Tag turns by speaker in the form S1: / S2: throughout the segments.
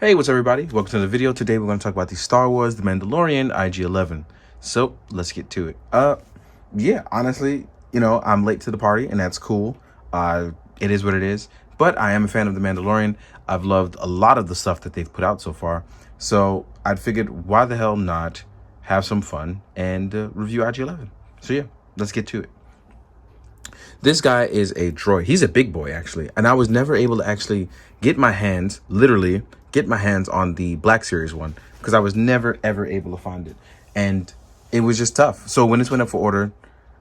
S1: Hey, what's up, everybody? Welcome to the video. Today we're going to talk about the Star Wars The Mandalorian IG-11. So let's get to it. Yeah, honestly, I'm late to the party, and that's cool. It is what it is. But I am a fan of The Mandalorian. I've loved a lot of the stuff that they've put out so far. So I figured, why the hell not have some fun and review IG-11. So yeah, let's get to it. This guy is a droid. He's a big boy, actually. And I was never able to actually literally get my hands on the Black Series one because I was never, ever able to find it. And it was just tough. So when this went up for order,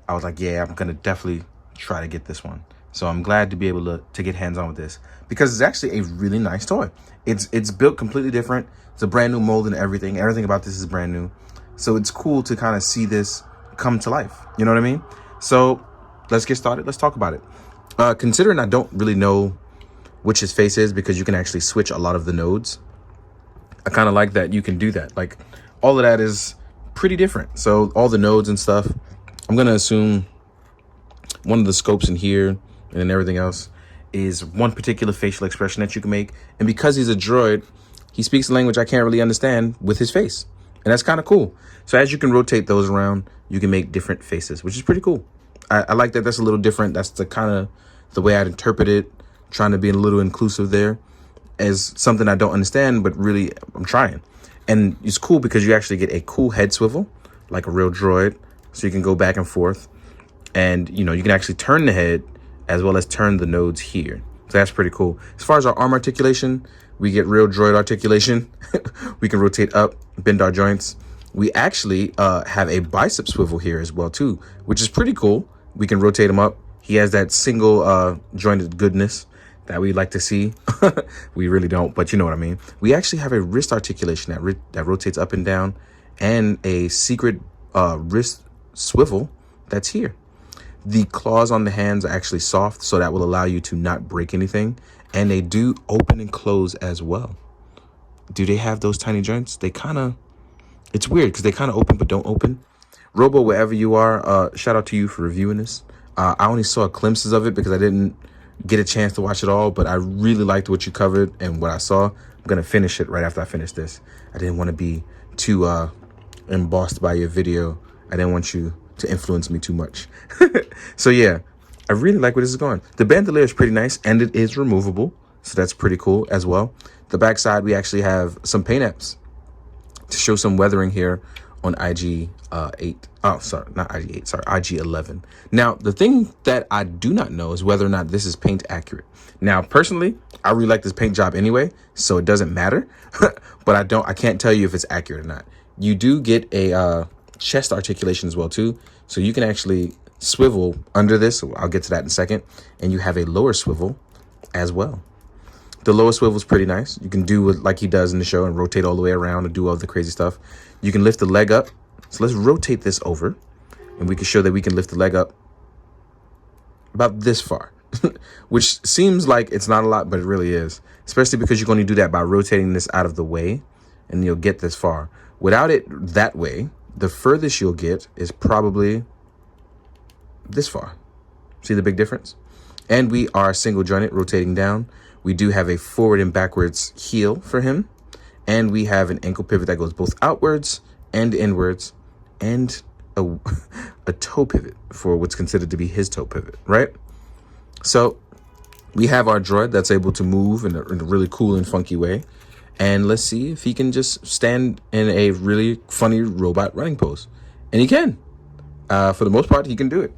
S1: I was like, yeah, I'm going to definitely try to get this one. So I'm glad to be able to get hands on with this because it's actually a really nice toy. It's built completely different. It's a brand new mold and everything. Everything about this is brand new. So it's cool to kind of see this come to life. You know what I mean? So let's get started. Let's talk about it. Considering I don't really know which his face is because you can actually switch a lot of the nodes, I kind of like that you can do that. Like, all of that is pretty different. So all the nodes and stuff, I'm going to assume one of the scopes in here and then everything else is one particular facial expression that you can make. And because he's a droid, he speaks a language I can't really understand with his face. And that's kind of cool. So as you can rotate those around, you can make different faces, which is pretty cool. I like that. That's a little different. That's the kind of the way I'd interpret it, trying to be a little inclusive there as something I don't understand, but really I'm trying. And it's cool because you actually get a cool head swivel like a real droid. So you can go back and forth and, you can actually turn the head as well as turn the nodes here. So that's pretty cool. As far as our arm articulation, we get real droid articulation. We can rotate up, bend our joints. We actually have a bicep swivel here as well, too, which is pretty cool. We can rotate him up. He has that single jointed goodness that we like to see. We really don't, but you know what I mean. We actually have a wrist articulation that rotates up and down, and a secret wrist swivel that's here. The claws on the hands are actually soft, so that will allow you to not break anything. And they do open and close as well. Do they have those tiny joints? It's weird because they kind of open but don't open. Robo, wherever you are, shout out to you for reviewing this. I only saw glimpses of it because I didn't get a chance to watch it all, but I really liked what you covered and what I saw. I'm going to finish it right after I finish this. I didn't want to be too embossed by your video. I didn't want you to influence me too much. So yeah, I really like where this is going. The bandolier is pretty nice and it is removable. So that's pretty cool as well. The backside, we actually have some paint apps to show some weathering here on IG-8. Oh, sorry, not IG-8, sorry, IG-11. Now, the thing that I do not know is whether or not this is paint accurate. Now, personally, I really like this paint job anyway, so it doesn't matter. But I can't tell you if it's accurate or not. You do get a chest articulation as well, too. So you can actually swivel under this. So I'll get to that in a second. And you have a lower swivel as well. The lower swivel is pretty nice. You can do it like he does in the show and rotate all the way around and do all the crazy stuff. You can lift the leg up. So let's rotate this over and we can show that we can lift the leg up about this far, which seems like it's not a lot, but it really is, especially because you can only do that by rotating this out of the way and you'll get this far. Without it that way, the furthest you'll get is probably this far. See the big difference? And we are single jointed, rotating down. We do have a forward and backwards heel for him. And we have an ankle pivot that goes both outwards and inwards, and a toe pivot for what's considered to be his toe pivot, right? So we have our droid that's able to move in a really cool and funky way. And let's see if he can just stand in a really funny robot running pose. And he can. For the most part, he can do it.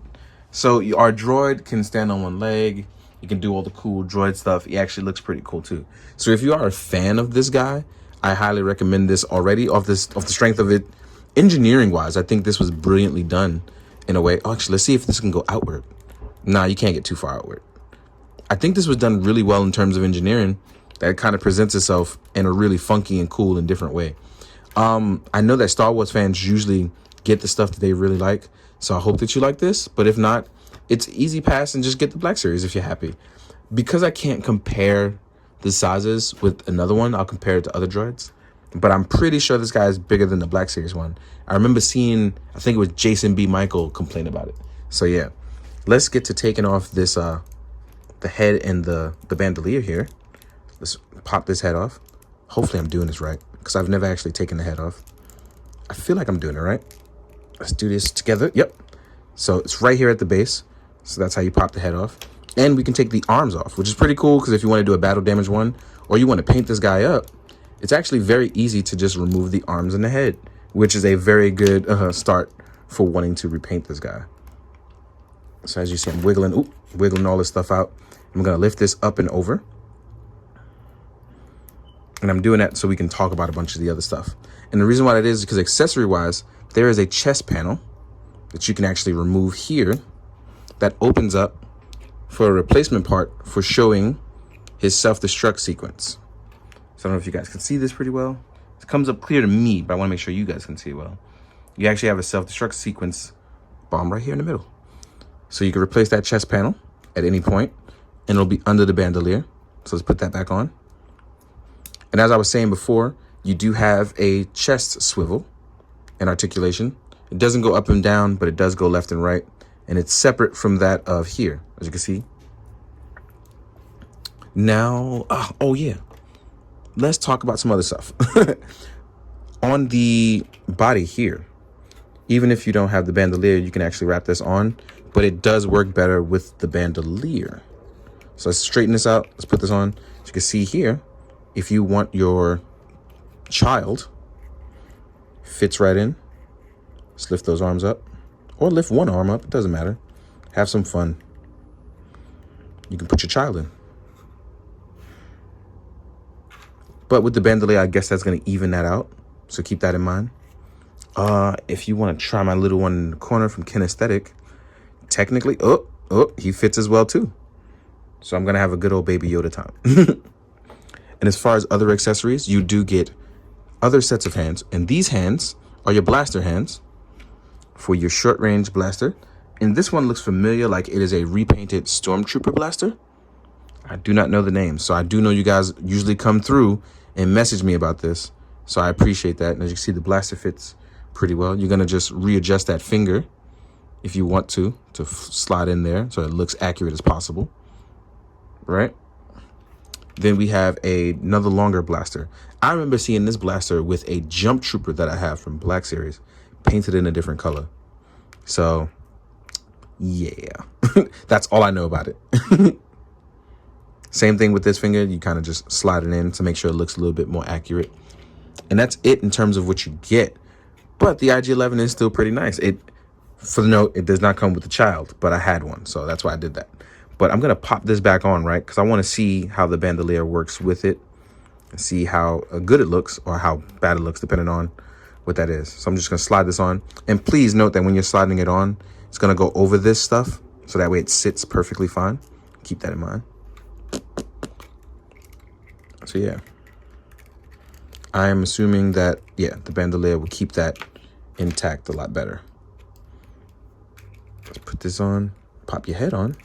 S1: So our droid can stand on one leg. He can do all the cool droid stuff. He actually looks pretty cool too. So if you are a fan of this guy, I highly recommend this already off the strength of it. Engineering wise, I think this was brilliantly done in a way. Oh, actually, let's see if this can go outward. Nah, you can't get too far outward. I think this was done really well in terms of engineering. That kind of presents itself in a really funky and cool and different way. I know that Star Wars fans usually get the stuff that they really like. So I hope that you like this. But if not, it's easy pass and just get the Black Series if you're happy. Because I can't compare the sizes with another one, I'll compare it to other droids. But I'm pretty sure this guy is bigger than the Black Series one. I remember seeing, I think it was Jason B. Michael complain about it. So yeah, let's get to taking off this, the head and the bandolier here. Let's pop this head off. Hopefully I'm doing this right, because I've never actually taken the head off. I feel like I'm doing it right. Let's do this together. Yep. So it's right here at the base. So that's how you pop the head off. And we can take the arms off, which is pretty cool, because if you want to do a battle damage one, or you want to paint this guy up, it's actually very easy to just remove the arms and the head, which is a very good start for wanting to repaint this guy. So as you see, I'm wiggling all this stuff out. I'm going to lift this up and over. And I'm doing that so we can talk about a bunch of the other stuff. And the reason why that is because accessory-wise, there is a chest panel that you can actually remove here that opens up for a replacement part for showing his self-destruct sequence. So I don't know if you guys can see this pretty well. It comes up clear to me, but I want to make sure you guys can see it well. You actually have a self-destruct sequence bomb right here in the middle. So you can replace that chest panel at any point, and it'll be under the bandolier. So let's put that back on. And as I was saying before, you do have a chest swivel and articulation. It doesn't go up and down, but it does go left and right. And it's separate from that of here, as you can see. Now, oh yeah, let's talk about some other stuff. On the body here, even if you don't have the bandolier, you can actually wrap this on, but it does work better with the bandolier. So let's straighten this out. Let's put this on. As you can see here, if you want your child, fits right in. Just lift those arms up, or lift one arm up. It doesn't matter. Have some fun. You can put your child in. But with the bandolier, I guess that's going to even that out. So keep that in mind. If you want to try my little one in the corner from Kinesthetic, technically, he fits as well too. So I'm going to have a good old Baby Yoda time. And as far as other accessories, you do get other sets of hands. And these hands are your blaster hands for your short range blaster. And this one looks familiar, like it is a repainted Stormtrooper blaster. I do not know the name. So I do know you guys usually come through and message me about this. So I appreciate that. And as you can see, the blaster fits pretty well. You're going to just readjust that finger if you want to slide in there so it looks accurate as possible. Right? Then we have another longer blaster. I remember seeing this blaster with a Jump Trooper that I have from Black Series painted in a different color. So, yeah, that's all I know about it. Same thing with this finger. You kind of just slide it in to make sure it looks a little bit more accurate. And that's it in terms of what you get. But the IG-11 is still pretty nice. For the note, it does not come with the child, but I had one. So that's why I did that. But I'm going to pop this back on, right? Because I want to see how the bandolier works with it. And see how good it looks or how bad it looks, depending on what that is. So I'm just going to slide this on. And please note that when you're sliding it on, it's going to go over this stuff. So that way it sits perfectly fine. Keep that in mind. So yeah. I am assuming that, yeah, the bandolier will keep that intact a lot better. Let's put this on. Pop your head on.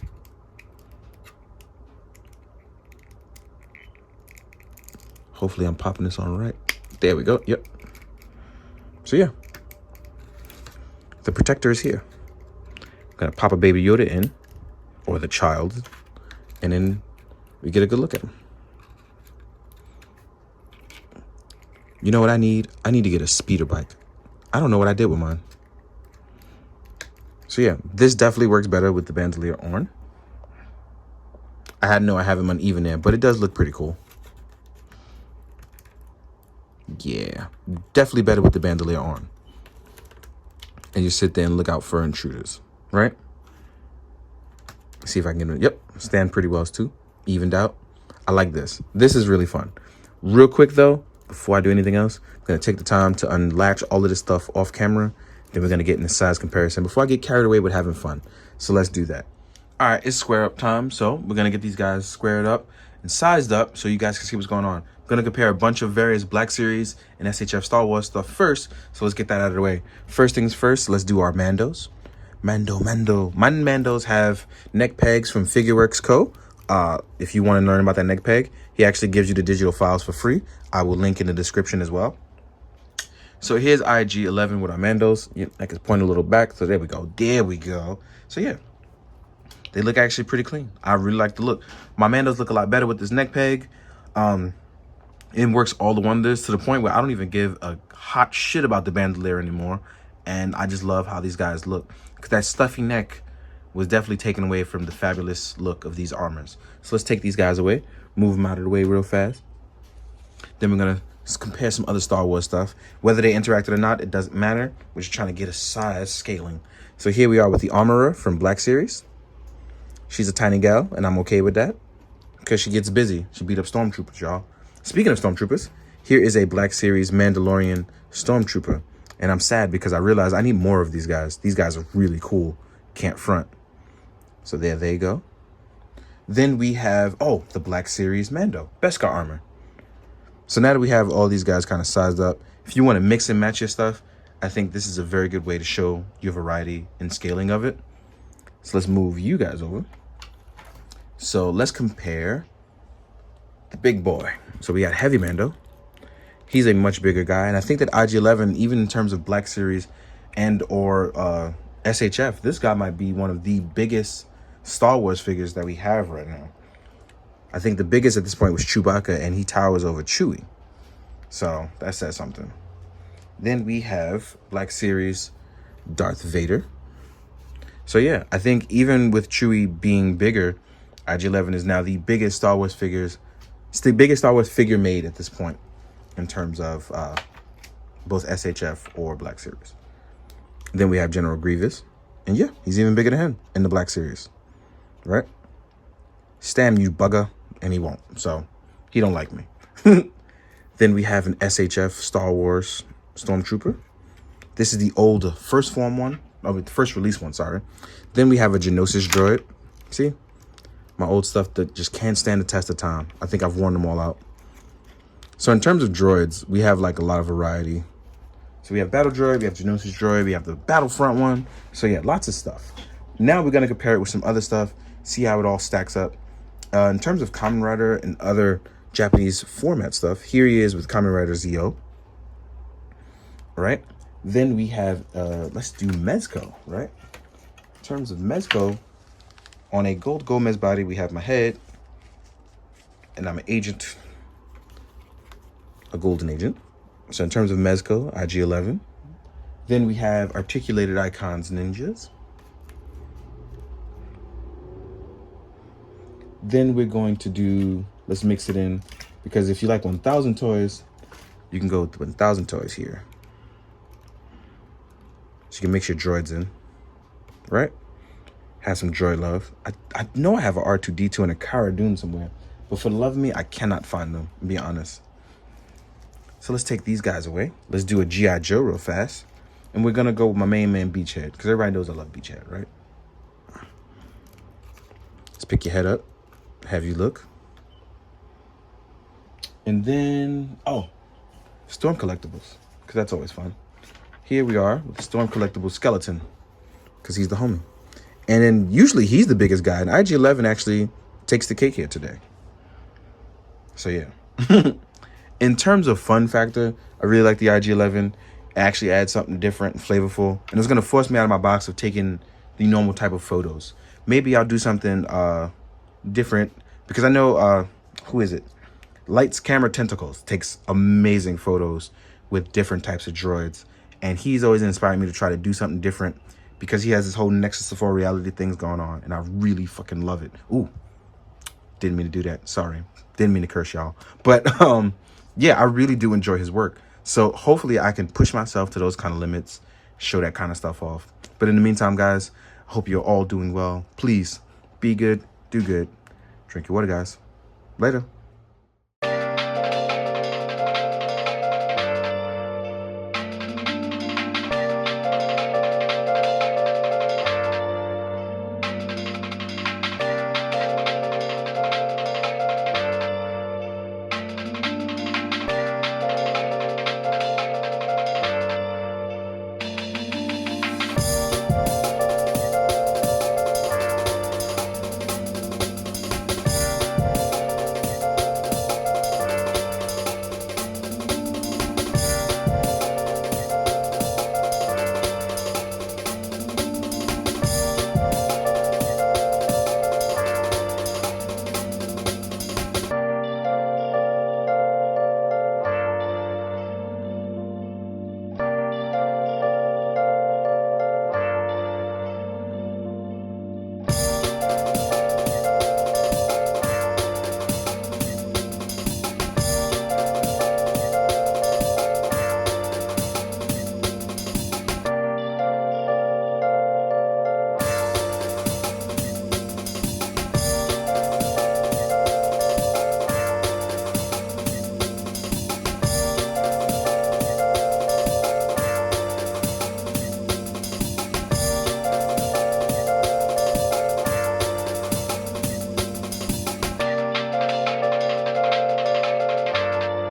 S1: Hopefully I'm popping this on right. There we go. Yep. So yeah. The protector is here. I'm going to pop a Baby Yoda in. Or the child. And then we get a good look at him. You know what I need? I need to get a speeder bike. I don't know what I did with mine. So yeah, this definitely works better with the bandolier on. I have him uneven there, but it does look pretty cool. Yeah, definitely better with the bandolier on. And you sit there and look out for intruders, right? See if I can get it. Yep, stand pretty well too. Evened out. I like this. This is really fun. Real quick though, before I do anything else, I'm going to take the time to unlatch all of this stuff off camera. Then we're going to get in the size comparison before I get carried away with having fun. So let's do that. All right, it's square up time. So we're going to get these guys squared up and sized up so you guys can see what's going on. I'm going to compare a bunch of various Black Series and SHF Star Wars stuff first. So let's get that out of the way. First things first, let's do our Mandos. Mando. My Mandos have neck pegs from Figuarts Co. If you want to learn about that neck peg, he actually gives you the digital files for free. I will link in the description as well. So here's IG-11 with our Mandos. I can point a little back. So there we go. There we go. So yeah, they look actually pretty clean. I really like the look. My Mandos look a lot better with this neck peg. It works all the wonders to the point where I don't even give a hot shit about the bandolier anymore. And I just love how these guys look. Because that stuffy neck was definitely taken away from the fabulous look of these armors. So let's take these guys away, move them out of the way real fast. Then we're going to compare some other Star Wars stuff. Whether they interacted or not, it doesn't matter. We're just trying to get a size scaling. So here we are with the Armorer from Black Series. She's a tiny gal, and I'm okay with that. Because she gets busy. She beat up Stormtroopers, y'all. Speaking of Stormtroopers, here is a Black Series Mandalorian Stormtrooper. And I'm sad because I realized I need more of these guys. These guys are really cool. Can't front. So there they go. Then we have, oh, the Black Series Mando. Beskar armor. So now that we have all these guys kind of sized up, if you want to mix and match your stuff, I think this is a very good way to show your variety and scaling of it. So let's move you guys over. So let's compare the big boy. So we got Heavy Mando. He's a much bigger guy. And I think that IG-11, even in terms of Black Series and or SHF, this guy might be one of the biggest Star Wars figures that we have right now. I think the biggest at this point was Chewbacca, and he towers over Chewie. So that says something. Then we have Black Series Darth Vader. So yeah, I think even with Chewie being bigger, IG-11 is now the biggest Star Wars figures. It's the biggest Star Wars figure made at this point in terms of both SHF or Black Series. Then we have General Grievous. And yeah, he's even bigger than him in the Black Series. Right? Stam, you bugger. And he won't. So he don't like me. Then we have an SHF Star Wars Stormtrooper. This is the old first form one. Oh, the first release one, sorry. Then we have a Geonosis droid. See? My old stuff that just can't stand the test of time. I think I've worn them all out. So in terms of droids, we have like a lot of variety. So we have Battle Droid, we have Geonosis droid, we have the Battlefront one. So yeah, lots of stuff. Now we're going to compare it with some other stuff, see how it all stacks up. In terms of Kamen Rider and other Japanese format stuff, here he is with Kamen Rider Zio. All right. Then we have, let's do Mezco, right? In terms of Mezco, on a Gold Gomez body, we have my head, and I'm an agent, a golden agent. So in terms of Mezco, IG-11. Then we have Articulated Icons Ninjas. Then we're going to do, let's mix it in, because if you like 1,000 toys, you can go with 1,000 toys here. So you can mix your droids in, right? Have some droid love. I know I have an R2-D2 and a Cara Dune somewhere, but for the love of me, I cannot find them, to be honest. So let's take these guys away. Let's do a G.I. Joe real fast. And we're going to go with my main man, Beachhead, because everybody knows I love Beachhead, right? Let's pick your head up. Have you look. And then, oh, Storm Collectibles, because that's always fun. Here we are with the Storm Collectibles skeleton, because he's the homie. And then usually he's the biggest guy, and IG-11 actually takes the cake here today. So yeah. In terms of fun factor, I really like the IG-11. It actually adds something different and flavorful, and it's going to force me out of my box of taking the normal type of photos. Maybe I'll do something different, because I know who is it, Lights Camera Tentacles takes amazing photos with different types of droids, and he's always inspired me to try to do something different, because he has this whole Nexus of 4 reality things going on, and I really fucking love it. Ooh, didn't mean to do that, sorry, didn't mean to curse y'all, but yeah, I really do enjoy his work. So hopefully I can push myself to those kind of limits, show that kind of stuff off. But in the meantime, guys, I hope you're all doing well. Please be good, do good. Drink your water, guys. Later.